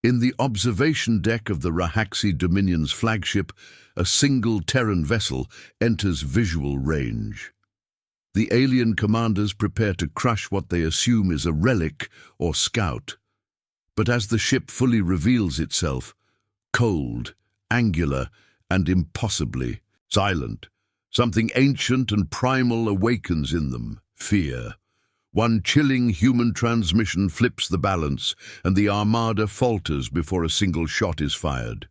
In the observation deck of the Rahaxi Dominion's flagship, a single Terran vessel enters visual range. The alien commanders prepare to crush what they assume is a relic or scout. But as the ship fully reveals itself, cold, angular, and impossibly silent, something ancient and primal awakens in them: fear. One chilling human transmission flips the balance, and the armada falters before a single shot is fired.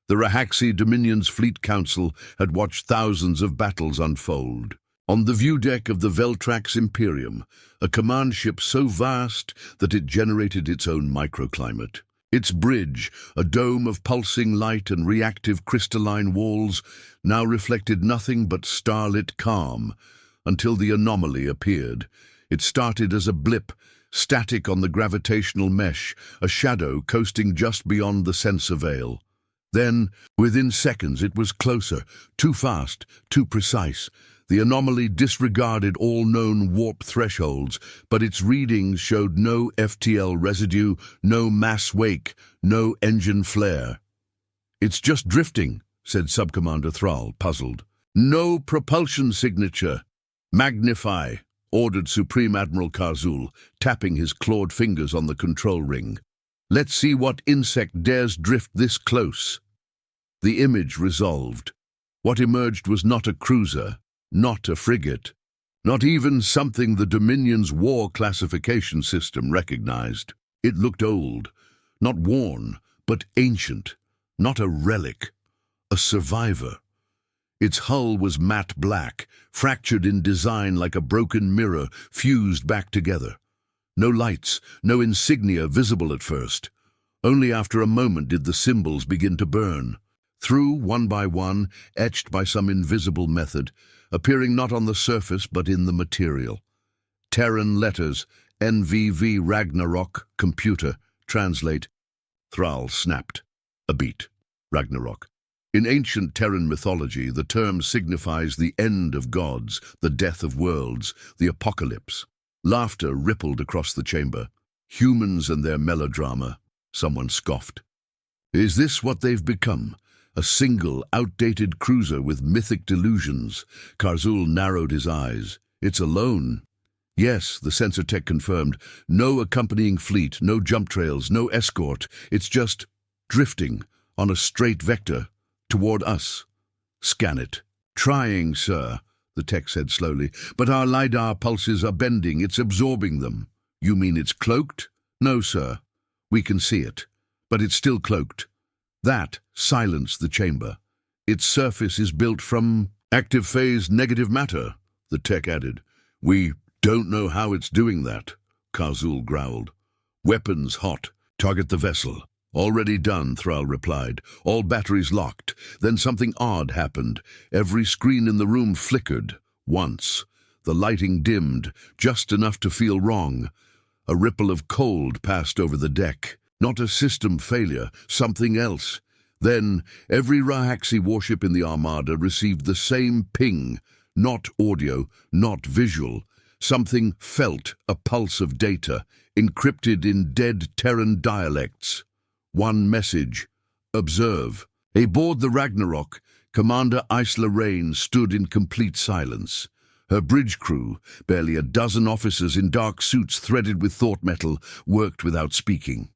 The Rahaxi Dominion's Fleet Council had watched thousands of battles unfold. On the view deck of the Veltrax Imperium, a command ship so vast that it generated its own microclimate. Its bridge, a dome of pulsing light and reactive crystalline walls, now reflected nothing but starlit calm, until the anomaly appeared. It started as a blip, static on the gravitational mesh, a shadow coasting just beyond the sensor veil. Then, within seconds, it was closer, too fast, too precise. The anomaly disregarded all known warp thresholds, but its readings showed no FTL residue, no mass wake, no engine flare. "It's just drifting," said Subcommander Thrall, puzzled. "No propulsion signature." "Magnify," ordered Supreme Admiral Karzul, tapping his clawed fingers on the control ring. "Let's see what insect dares drift this close." The image resolved. What emerged was not a cruiser, not a frigate, not even something the Dominion's war classification system recognized. It looked old, not worn, but ancient, not a relic, a survivor. Its hull was matte black, fractured in design like a broken mirror fused back together. No lights, no insignia visible at first. Only after a moment did the symbols begin to burn. Through, one by one, etched by some invisible method, appearing not on the surface but in the material. Terran letters, NVV Ragnarok, computer, translate. Thrall snapped. A beat. Ragnarok. In ancient Terran mythology, the term signifies the end of gods, the death of worlds, the apocalypse. Laughter rippled across the chamber. Humans and their melodrama, someone scoffed. Is this what they've become? A single, outdated cruiser with mythic delusions? Karzul narrowed his eyes. It's alone. Yes, the sensor tech confirmed. No accompanying fleet, no jump trails, no escort. It's just drifting on a straight vector toward us. Scan it. Trying, sir, the tech said slowly, but our LiDAR pulses are bending. It's absorbing them. You mean it's cloaked? No, sir. We can see it, but it's still cloaked. That silenced the chamber. Its surface is built from active phase negative matter, the tech added. We don't know how it's doing that, Karzul growled. Weapons hot. Target the vessel. Already done, Thrall replied. All batteries locked. Then something odd happened. Every screen in the room flickered. Once. The lighting dimmed, just enough to feel wrong. A ripple of cold passed over the deck. Not a system failure, something else. Then, every Rahaxi warship in the Armada received the same ping. Not audio, not visual. Something felt, a pulse of data, encrypted in dead Terran dialects. One message: observe. Aboard the Ragnarok, Commander Isla Rain stood in complete silence. Her bridge crew, barely a dozen officers in dark suits threaded with thought metal, worked without speaking.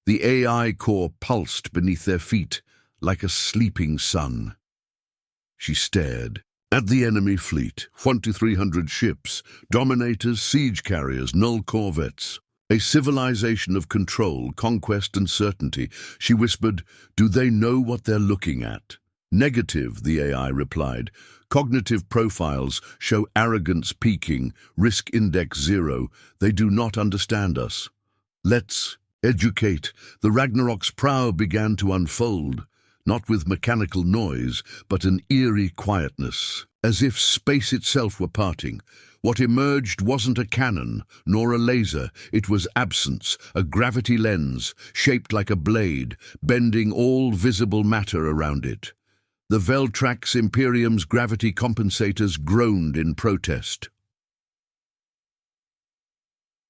The AI core pulsed beneath their feet like a sleeping sun. She stared at the enemy fleet, 1-300 ships, dominators, siege carriers, null corvettes. A civilization of control, conquest and certainty. She whispered, "Do they know what they're looking at?" "Negative," the AI replied. "Cognitive profiles show arrogance peaking, risk index 0. They do not understand us. Let's educate." The Ragnarok's prow began to unfold, not with mechanical noise, but an eerie quietness, as if space itself were parting. What emerged wasn't a cannon, nor a laser. It was absence, a gravity lens, shaped like a blade, bending all visible matter around it. The Veltrax Imperium's gravity compensators groaned in protest.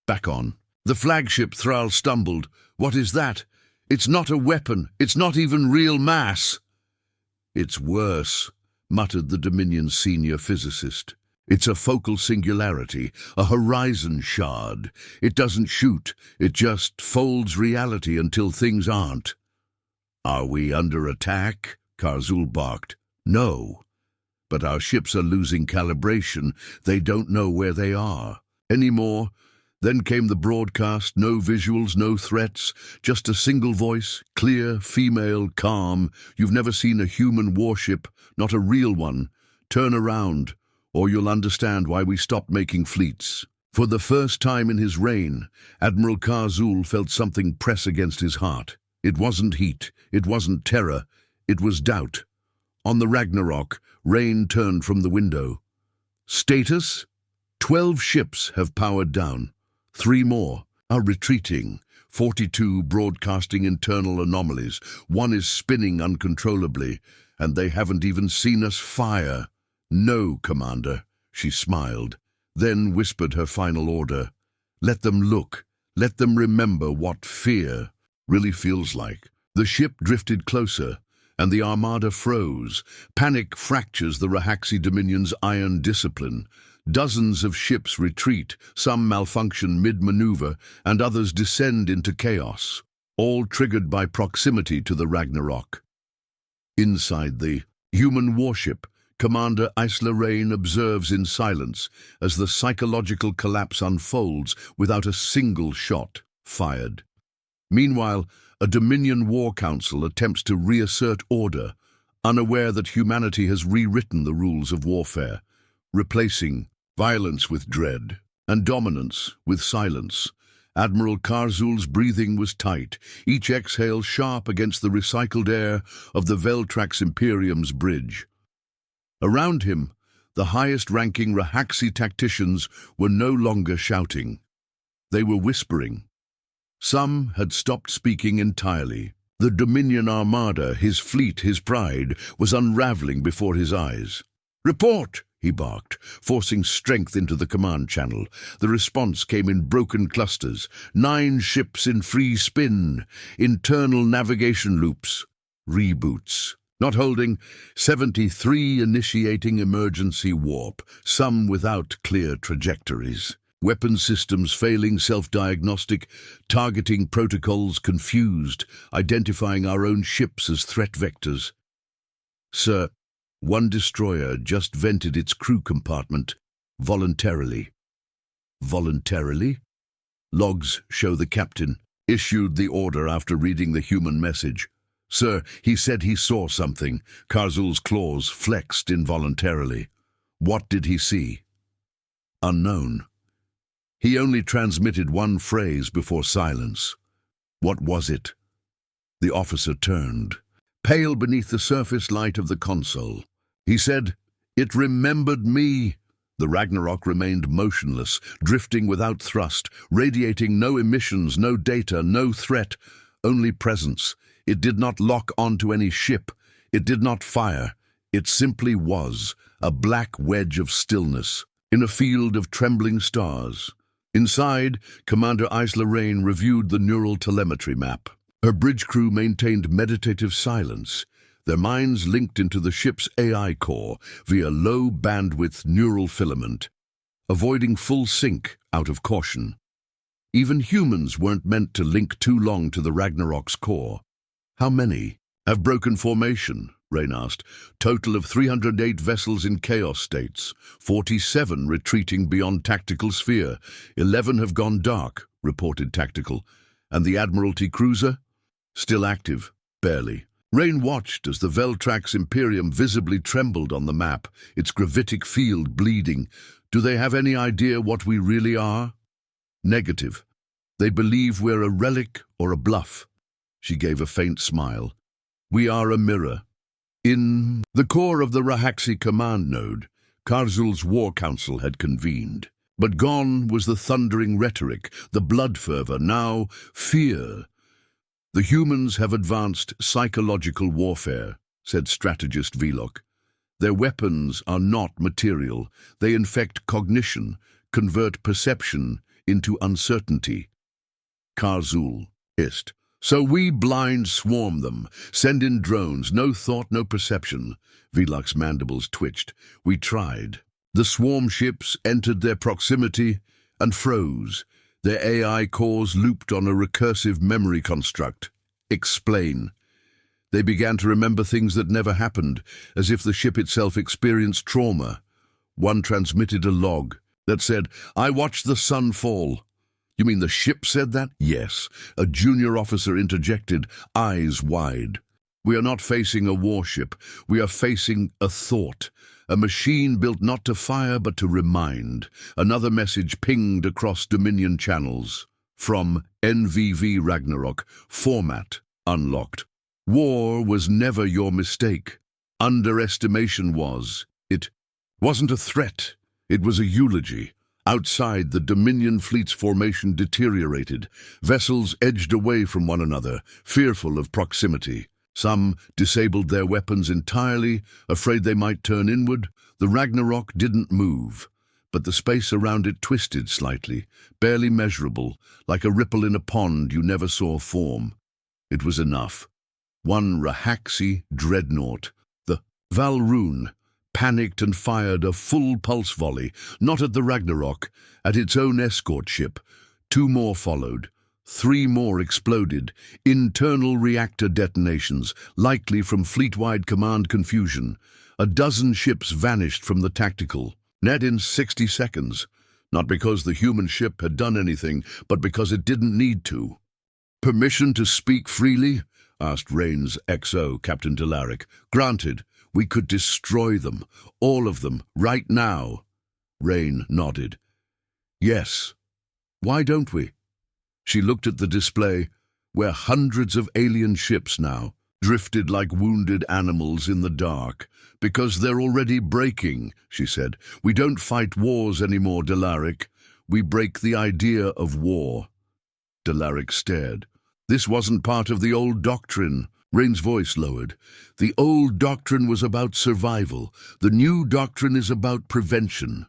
Back on. The flagship, Thrall stumbled. "What is that?" It's not a weapon. It's not even real mass. It's worse, muttered the Dominion's senior physicist. It's a focal singularity, a horizon shard. It doesn't shoot. It just folds reality until things aren't. Are we under attack? Karzul barked. No. But our ships are losing calibration. They don't know where they are anymore. Then came the broadcast, no visuals, no threats, just a single voice, clear, female, calm. You've never seen a human warship, not a real one. Turn around, or you'll understand why we stopped making fleets. For the first time in his reign, Admiral Karzul felt something press against his heart. It wasn't heat, it wasn't terror, it was doubt. On the Ragnarok, Rain turned from the window. Status? 12 ships have powered down. 3 more are retreating. 42 broadcasting internal anomalies. 1 is spinning uncontrollably, and they haven't even seen us fire. No, Commander, she smiled, then whispered her final order. Let them look. Let them remember what fear really feels like. The ship drifted closer, and the armada froze. Panic fractures the Rahaxi Dominion's iron discipline. Dozens of ships retreat, some malfunction mid-maneuver, and others descend into chaos, all triggered by proximity to the Ragnarok. Inside the human warship, Commander Isla Rain observes in silence as the psychological collapse unfolds without a single shot fired. Meanwhile, a Dominion War Council attempts to reassert order, unaware that humanity has rewritten the rules of warfare, replacing violence with dread and dominance with silence. Admiral Karzul's breathing was tight, each exhale sharp against the recycled air of the Veltrax Imperium's bridge. Around him, the highest-ranking Rahaxi tacticians were no longer shouting. They were whispering. Some had stopped speaking entirely. The Dominion Armada, his fleet, his pride, was unraveling before his eyes. "Report!" he barked, forcing strength into the command channel. The response came in broken clusters. 9 ships in free spin, internal navigation loops, reboots. Not holding, 73 initiating emergency warp, some without clear trajectories. Weapon systems failing self-diagnostic, targeting protocols confused, identifying our own ships as threat vectors. Sir, 1 destroyer just vented its crew compartment, voluntarily. Voluntarily? Logs show the captain issued the order after reading the human message. Sir, he said he saw something. Karzul's claws flexed involuntarily. What did he see? Unknown. He only transmitted 1 phrase before silence. What was it? The officer turned, pale beneath the surface light of the console. He said, "It remembered me." The Ragnarok remained motionless, drifting without thrust, radiating no emissions, no data, no threat, only presence. It did not lock onto any ship. It did not fire. It simply was, a black wedge of stillness, in a field of trembling stars. Inside, Commander Isla Rain reviewed the neural telemetry map. Her bridge crew maintained meditative silence, their minds linked into the ship's AI core via low-bandwidth neural filament, avoiding full sync out of caution. Even humans weren't meant to link too long to the Ragnarok's core. How many have broken formation? Rain asked. Total of 308 vessels in chaos states, 47 retreating beyond tactical sphere. 11 have gone dark, reported Tactical. And the Admiralty cruiser? Still active, barely. Rain watched as the Veltrax Imperium visibly trembled on the map, its gravitic field bleeding. Do they have any idea what we really are? Negative. They believe we're a relic or a bluff. She gave a faint smile. We are a mirror. In the core of the Rahaxi command node, Karzul's War Council had convened. But gone was the thundering rhetoric, the blood fervor, now fear. The humans have advanced psychological warfare, said strategist Vlok. Their weapons are not material. They infect cognition, convert perception into uncertainty. Karzul hissed. So we blind swarm them, send in drones, no thought, no perception. Velok's mandibles twitched. We tried. The swarm ships entered their proximity and froze. Their AI cores looped on a recursive memory construct. Explain. They began to remember things that never happened, as if the ship itself experienced trauma. One transmitted a log that said, "I watched the sun fall." You mean the ship said that? Yes. A junior officer interjected, eyes wide. We are not facing a warship. We are facing a thought. A machine built not to fire but to remind. Another message pinged across Dominion channels. From NVV Ragnarok, format unlocked. War was never your mistake. Underestimation was. It wasn't a threat. It was a eulogy. Outside, the Dominion fleet's formation deteriorated. Vessels edged away from one another, fearful of proximity. Some disabled their weapons entirely, afraid they might turn inward. The Ragnarok didn't move, but the space around it twisted slightly, barely measurable, like a ripple in a pond you never saw form. It was enough. One Rahaxi dreadnought, the Valrune, panicked and fired a full pulse volley, not at the Ragnarok, at its own escort ship. 2 more followed. 3 more exploded, internal reactor detonations, likely from fleet-wide command confusion. A dozen ships vanished from the tactical net in 60 seconds, not because the human ship had done anything, but because it didn't need to. "Permission to speak freely?" asked Rain's XO, Captain Dalaric. "Granted. We could destroy them, all of them, right now." Rain nodded. "Yes. Why don't we?" She looked at the display. "We're hundreds of alien ships now, drifted like wounded animals in the dark. Because they're already breaking," she said. "We don't fight wars anymore, Dalaric. We break the idea of war." Dalaric stared. "This wasn't part of the old doctrine." Rain's voice lowered. "The old doctrine was about survival. The new doctrine is about prevention."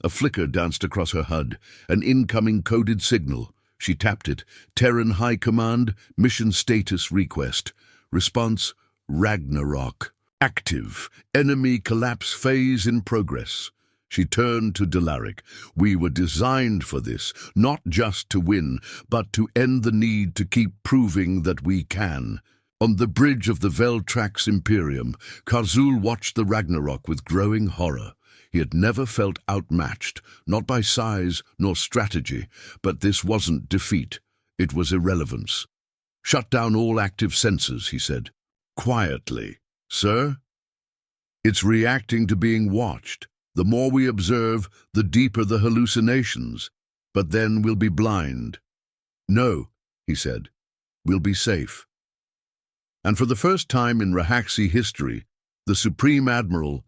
A flicker danced across her HUD, an incoming coded signal. She tapped it. "Terran High Command, mission status request." Response, "Ragnarok. Active. Enemy collapse phase in progress." She turned to Dalaric. "We were designed for this, not just to win, but to end the need to keep proving that we can." On the bridge of the Veltrax Imperium, Karzul watched the Ragnarok with growing horror. He had never felt outmatched, not by size nor strategy, but this wasn't defeat. It was irrelevance. "Shut down all active sensors," he said. Quietly. "Sir?" "It's reacting to being watched. The more we observe, the deeper the hallucinations. But then we'll be blind." "No," he said. "We'll be safe." And for the first time in Rahaxi history, the Supreme Admiral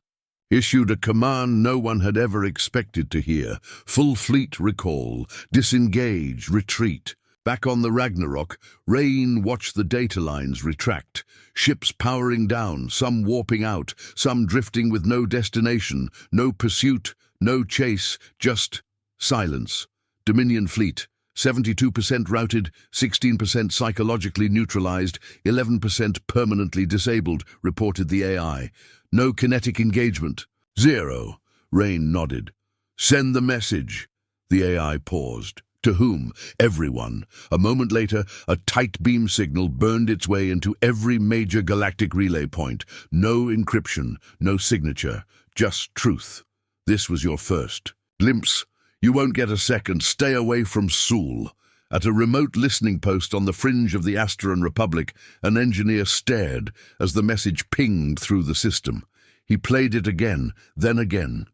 issued a command no one had ever expected to hear. Full fleet recall, disengage, retreat. Back on the Ragnarok, Rain watched the data lines retract. Ships powering down, some warping out, some drifting with no destination, no pursuit, no chase, just silence. Dominion fleet. 72% routed, 16% psychologically neutralized, 11% permanently disabled, reported the AI. No kinetic engagement. 0. Rain nodded. "Send the message." The AI paused. To whom? Everyone. A moment later, a tight beam signal burned its way into every major galactic relay point. No encryption, no signature, just truth. "This was your first glimpse. You won't get a second. Stay away from Sul." At a remote listening post on the fringe of the Asteran Republic, an engineer stared as the message pinged through the system. He played it again, then again.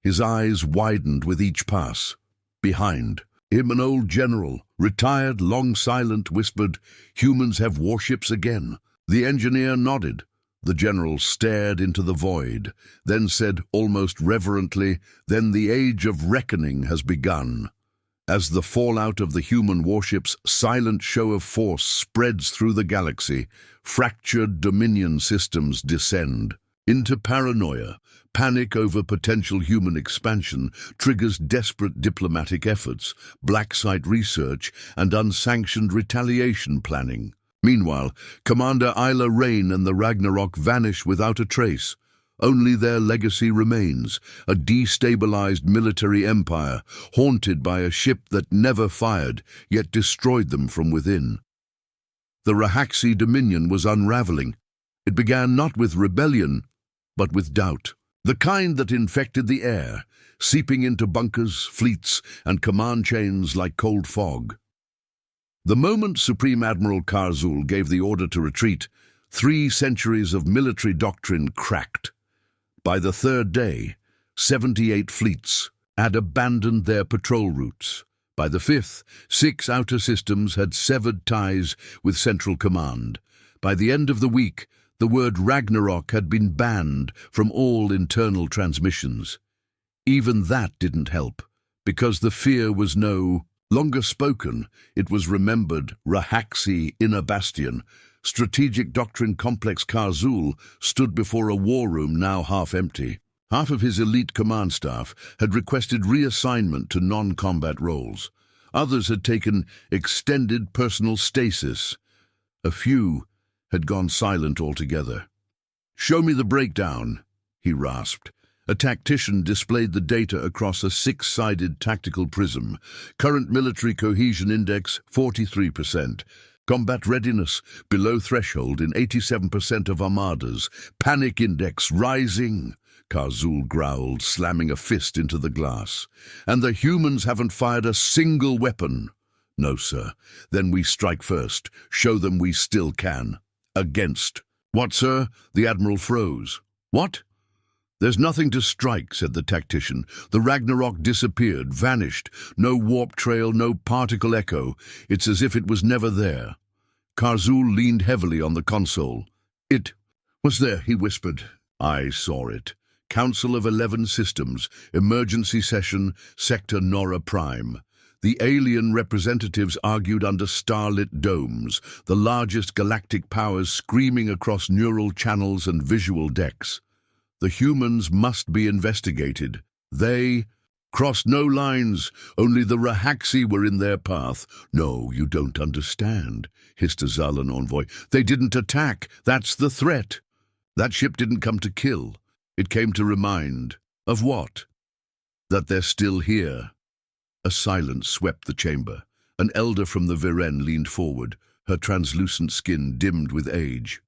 His eyes widened with each pass. Behind him, an old general, retired, long silent, whispered, "Humans have warships again." The engineer nodded. The general stared into the void, then said almost reverently, "Then the age of reckoning has begun." As the fallout of the human warship's silent show of force spreads through the galaxy, fractured Dominion systems descend. into paranoia. Panic over potential human expansion triggers desperate diplomatic efforts, black site research, and unsanctioned retaliation planning. Meanwhile, Commander Isla Rain and the Ragnarok vanish without a trace. Only their legacy remains, a destabilized military empire, haunted by a ship that never fired, yet destroyed them from within. The Rahaxi Dominion was unraveling. It began not with rebellion, but with doubt. The kind that infected the air, seeping into bunkers, fleets, and command chains like cold fog. The moment Supreme Admiral Karzul gave the order to retreat, 3 centuries of military doctrine cracked. By the 3rd day, 78 fleets had abandoned their patrol routes. By the 5th, 6 outer systems had severed ties with Central Command. By the end of the week, the word Ragnarok had been banned from all internal transmissions. Even that didn't help, because the fear was no longer spoken. It was remembered. Rahaxi Inner Bastion, Strategic Doctrine Complex Karzul, stood before a war room now half empty. Half of his elite command staff had requested reassignment to non-combat roles. Others had taken extended personal stasis. A few had gone silent altogether. "Show me the breakdown," he rasped. A tactician displayed the data across a 6-sided tactical prism. Current military cohesion index, 43%. Combat readiness, below threshold in 87% of armadas. Panic index, rising. Karzul growled, slamming a fist into the glass. "And the humans haven't fired a single weapon." "No, sir." "Then we strike first. Show them we still can." "Against." "What, sir?" The Admiral froze. "What?" "There's nothing to strike," said the tactician. "The Ragnarok disappeared, vanished. No warp trail, no particle echo. It's as if it was never there." Karzul leaned heavily on the console. "It was there," he whispered. "I saw it. Council of 11 Systems, emergency session, Sector Nora Prime. The alien representatives argued under starlit domes, the largest galactic powers screaming across neural channels and visual decks. The humans must be investigated. They crossed no lines, only the Rahaxi were in their path. "No, you don't understand," hissed a Zalan envoy. "They didn't attack. That's the threat. That ship didn't come to kill. It came to remind." "Of what?" "That they're still here." A silence swept the chamber. An elder from the Viren leaned forward, her translucent skin dimmed with age.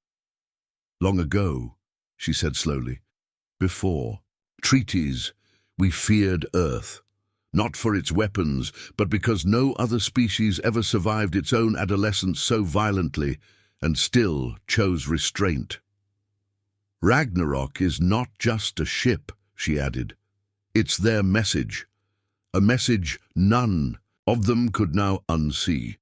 "Long ago," she said slowly, "before treaties, we feared Earth. Not for its weapons, but because no other species ever survived its own adolescence so violently and still chose restraint. Ragnarok is not just a ship," she added. "It's their message. A message none of them could now unsee."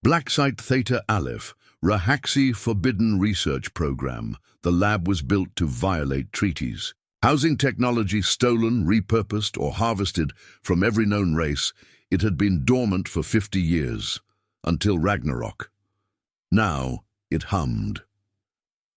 Black Site Theta Aleph, Rahaxi Forbidden Research Program. The lab was built to violate treaties. Housing technology stolen, repurposed, or harvested from every known race, it had been dormant for 50 years, until Ragnarok. Now it hummed.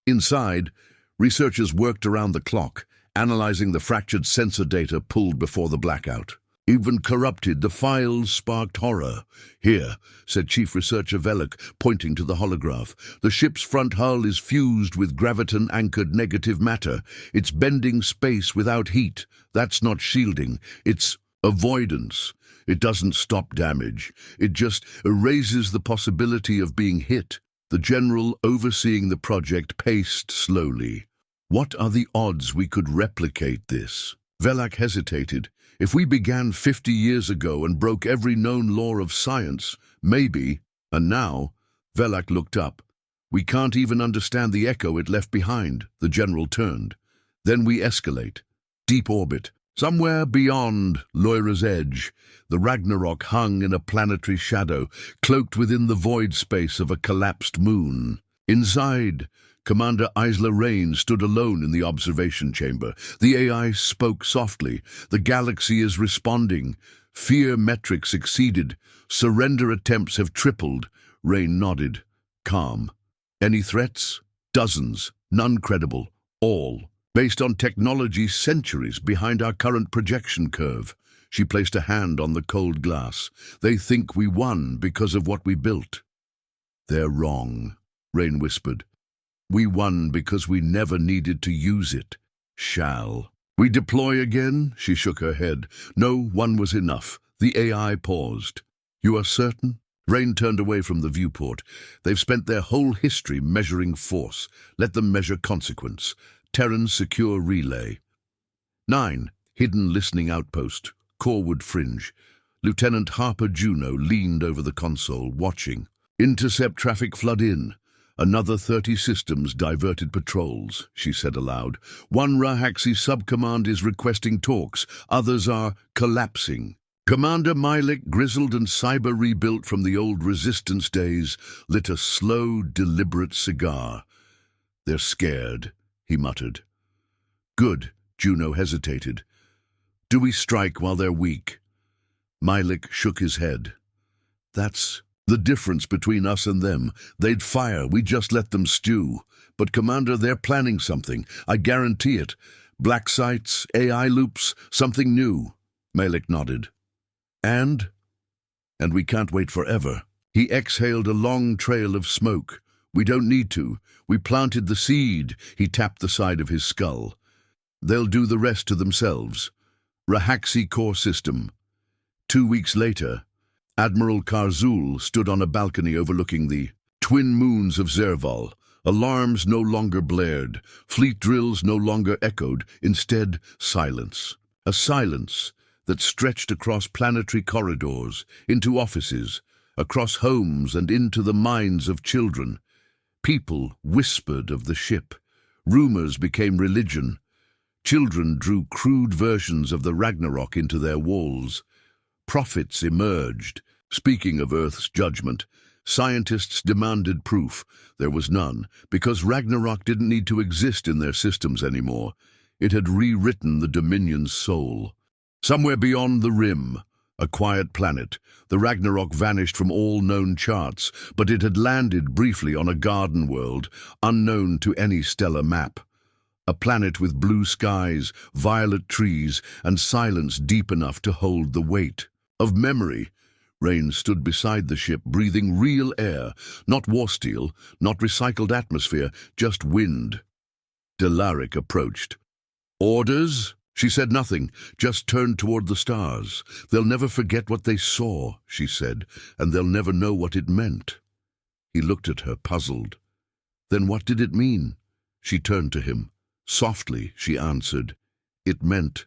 Inside, researchers worked around the clock, analyzing the fractured sensor data pulled before the blackout. Even corrupted, the files sparked horror. "Here," said Chief Researcher Velok, pointing to the holograph. "The ship's front hull is fused with graviton-anchored negative matter. It's bending space without heat. That's not shielding. It's avoidance. It doesn't stop damage. It just erases the possibility of being hit." The general overseeing the project paced slowly. "What are the odds we could replicate this?" Velak hesitated. "If we began 50 years ago and broke every known law of science, maybe." "And now," Velak looked up, "we can't even understand the echo it left behind." The general turned. "Then we escalate. Deep orbit. Somewhere beyond Loira's edge." The Ragnarok hung in a planetary shadow, cloaked within the void space of a collapsed moon. Inside, Commander Isla Rain stood alone in the observation chamber. The AI spoke softly. "The galaxy is responding. Fear metrics exceeded. Surrender attempts have tripled." Rain nodded, calm. "Any threats?" "Dozens. None credible. All based on technology centuries behind our current projection curve. She placed a hand on the cold glass. They think we won because of what we built. They're wrong, Rain whispered. We won because we never needed to use it. Shall we deploy again? She shook her head. No, one was enough. The AI paused. You are certain? Rain turned away from the viewport. They've spent their whole history measuring force. Let them measure consequence. Terran's secure relay. 9. Hidden listening outpost. Corwood fringe. Lieutenant Harper Juno leaned over the console, watching. Intercept traffic flood in. Another 30 systems diverted patrols, she said aloud. One Rahaxi subcommand is requesting talks. Others are collapsing. Commander Milik, grizzled and cyber rebuilt from the old resistance days, lit a slow, deliberate cigar. They're scared, he muttered. Good, Juno hesitated. Do we strike while they're weak? Milik shook his head. That's the difference between us and them. They'd fire, we just let them stew. But Commander, they're planning something. I guarantee it. Black sites, AI loops, something new. Milik nodded. And we can't wait forever. He exhaled a long trail of smoke. We don't need to. We planted the seed. He tapped the side of his skull. They'll do the rest to themselves. Rahaxi core system. 2 weeks later, Admiral Karzul stood on a balcony overlooking the twin moons of Zerval. Alarms no longer blared. Fleet drills no longer echoed. Instead, silence. A silence that stretched across planetary corridors, into offices, across homes and into the minds of children. People whispered of the ship. Rumors became religion. Children drew crude versions of the Ragnarok into their walls. Prophets emerged. Speaking of Earth's judgment, scientists demanded proof. There was none, because Ragnarok didn't need to exist in their systems anymore. It had rewritten the Dominion's soul. Somewhere beyond the rim, a quiet planet, the Ragnarok vanished from all known charts, but it had landed briefly on a garden world, unknown to any stellar map. A planet with blue skies, violet trees, and silence deep enough to hold the weight of memory. Rain stood beside the ship, breathing real air, not war steel, not recycled atmosphere, just wind. Delaric approached. Orders? She said nothing, just turned toward the stars. They'll never forget what they saw, she said, and they'll never know what it meant. He looked at her, puzzled. Then what did it mean? She turned to him. Softly, she answered. It meant,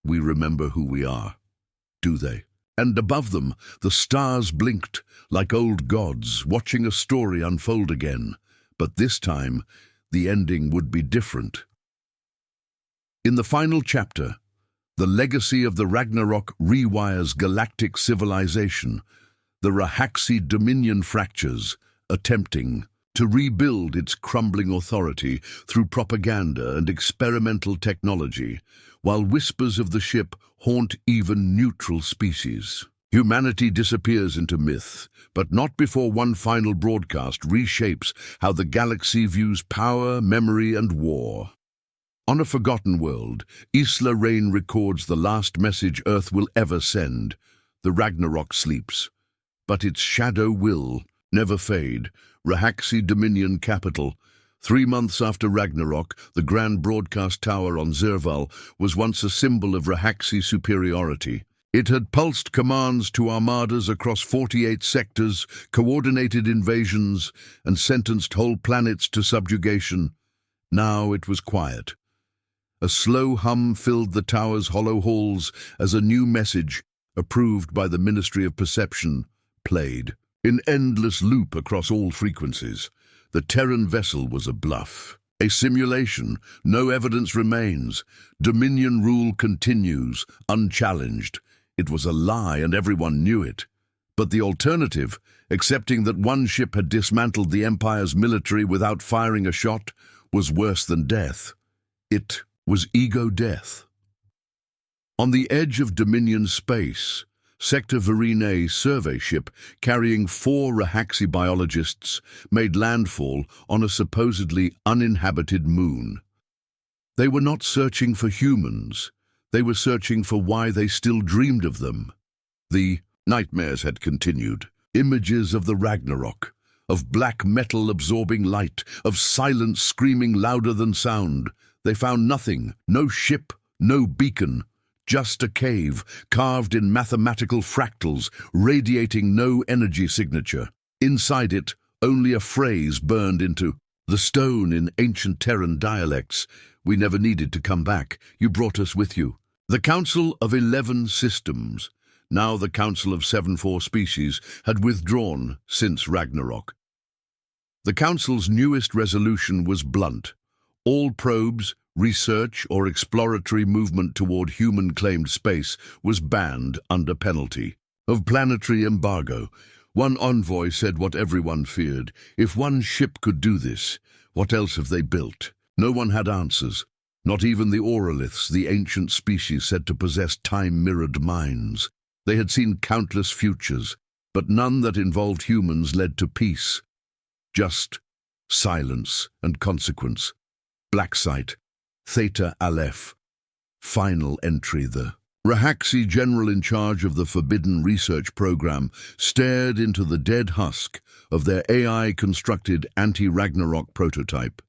we remember who we are. Do they? And above them, the stars blinked, like old gods, watching a story unfold again. But this time, the ending would be different. In the final chapter, the legacy of the Ragnarok rewires galactic civilization. The Rahaxi Dominion fractures, attempting to rebuild its crumbling authority through propaganda and experimental technology, while whispers of the ship haunt even neutral species. Humanity disappears into myth, but not before one final broadcast reshapes how the galaxy views power, memory, and war. On a forgotten world, Isla Rain records the last message Earth will ever send. The Ragnarok sleeps, but its shadow will never fade. Rahaxi Dominion capital. 3 months after Ragnarok, the Grand Broadcast Tower on Zerval was once a symbol of Rahaxi superiority. It had pulsed commands to armadas across 48 sectors, coordinated invasions, and sentenced whole planets to subjugation. Now it was quiet. A slow hum filled the tower's hollow halls as a new message, approved by the Ministry of Perception, played. In endless loop across all frequencies, the Terran vessel was a bluff, a simulation. No evidence remains. Dominion rule continues, unchallenged. It was a lie and everyone knew it. But the alternative, accepting that one ship had dismantled the Empire's military without firing a shot, was worse than death. It was ego death. On the edge of Dominion space, Sector Verine survey ship carrying 4 Rahaxi biologists made landfall on a supposedly uninhabited moon. They were not searching for humans. They were searching for why they still dreamed of them. The nightmares had continued. Images of the Ragnarok, of black metal absorbing light, of silence screaming louder than sound. They found nothing, no ship, no beacon, just a cave carved in mathematical fractals, radiating no energy signature. Inside it, only a phrase burned into the stone in ancient Terran dialects. "We never needed to come back. You brought us with you." The Council of 11 Systems, now the Council of 7-4 Species, had withdrawn since Ragnarok. The Council's newest resolution was blunt. All probes, research, or exploratory movement toward human-claimed space was banned under penalty of planetary embargo. One envoy said what everyone feared: if one ship could do this, what else have they built? No one had answers. Not even the Oroliths, the ancient species said to possess time-mirrored minds. They had seen countless futures, but none that involved humans led to peace. Just silence and consequence. Black site. Theta Aleph. Final entry. The Rahaxi general in charge of the Forbidden Research Program stared into the dead husk of their AI-constructed anti-Ragnarok prototype.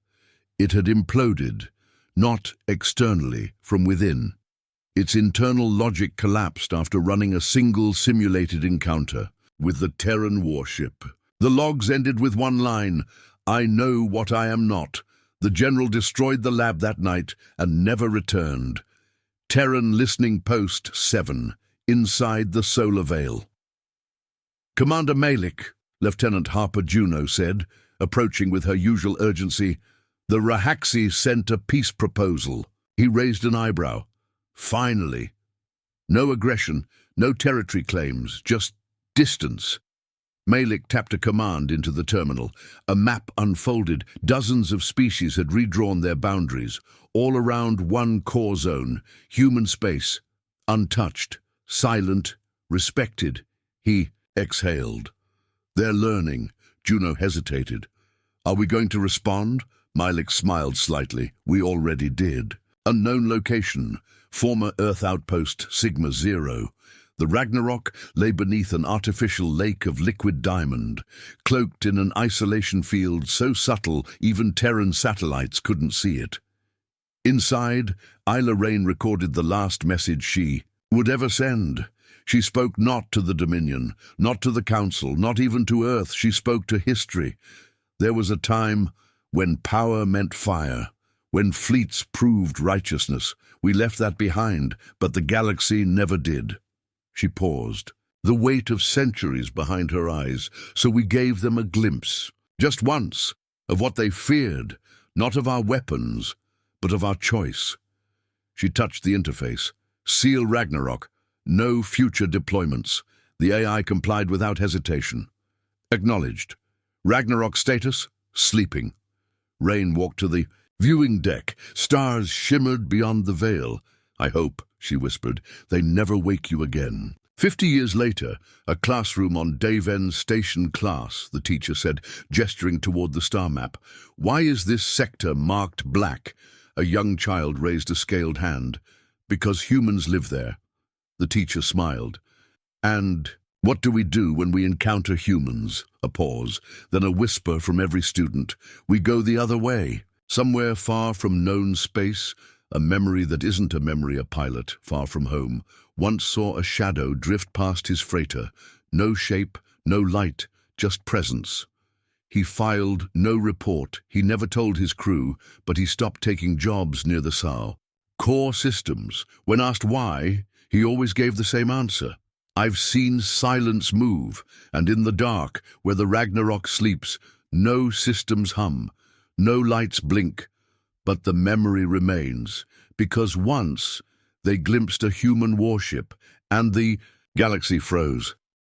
It had imploded, not externally, from within. Its internal logic collapsed after running a single simulated encounter with the Terran warship. The logs ended with one line: "I know what I am not." The general destroyed the lab that night and never returned. Terran Listening Post 7, inside the solar veil. "Commander Malik," Lieutenant Harper Juno said, approaching with her usual urgency, "the Rahaxi sent a peace proposal." He raised an eyebrow. "Finally. No aggression, no territory claims, just distance." Malik tapped a command into the terminal. A map unfolded. Dozens of species had redrawn their boundaries, all around one core zone, human space, untouched, silent, respected. He exhaled. "They're learning." Juno hesitated. "Are we going to respond?" Malik smiled slightly. "We already did." Unknown location, former Earth outpost Sigma 0. The Ragnarok lay beneath an artificial lake of liquid diamond, cloaked in an isolation field so subtle even Terran satellites couldn't see it. Inside, Isla Rain recorded the last message she would ever send. She spoke not to the Dominion, not to the Council, not even to Earth. She spoke to history. There was a time when power meant fire, when fleets proved righteousness. We left that behind, but the galaxy never did. She paused, the weight of centuries behind her eyes, so we gave them a glimpse, just once, of what they feared, not of our weapons, but of our choice. She touched the interface. Seal Ragnarok. No future deployments. The AI complied without hesitation. Acknowledged. Ragnarok status? Sleeping. Rain walked to the viewing deck. Stars shimmered beyond the veil. "I hope," she whispered, "they never wake you again." 50 years later, a classroom on Daven Station Class, the teacher said, gesturing toward the star map. "Why is this sector marked black?" A young child raised a scaled hand. "Because humans live there." The teacher smiled. "And what do we do when we encounter humans?" A pause, then a whisper from every student. "We go the other way. Somewhere far from known space, a memory that isn't a memory. A pilot, far from home, once saw a shadow drift past his freighter. No shape, no light, just presence. He filed no report. He never told his crew, but he stopped taking jobs near the SAO. Core systems. When asked why, he always gave the same answer. I've seen silence move, and in the dark, where the Ragnarok sleeps, no systems hum, no lights blink, but the memory remains, because once they glimpsed a human warship, and the galaxy froze.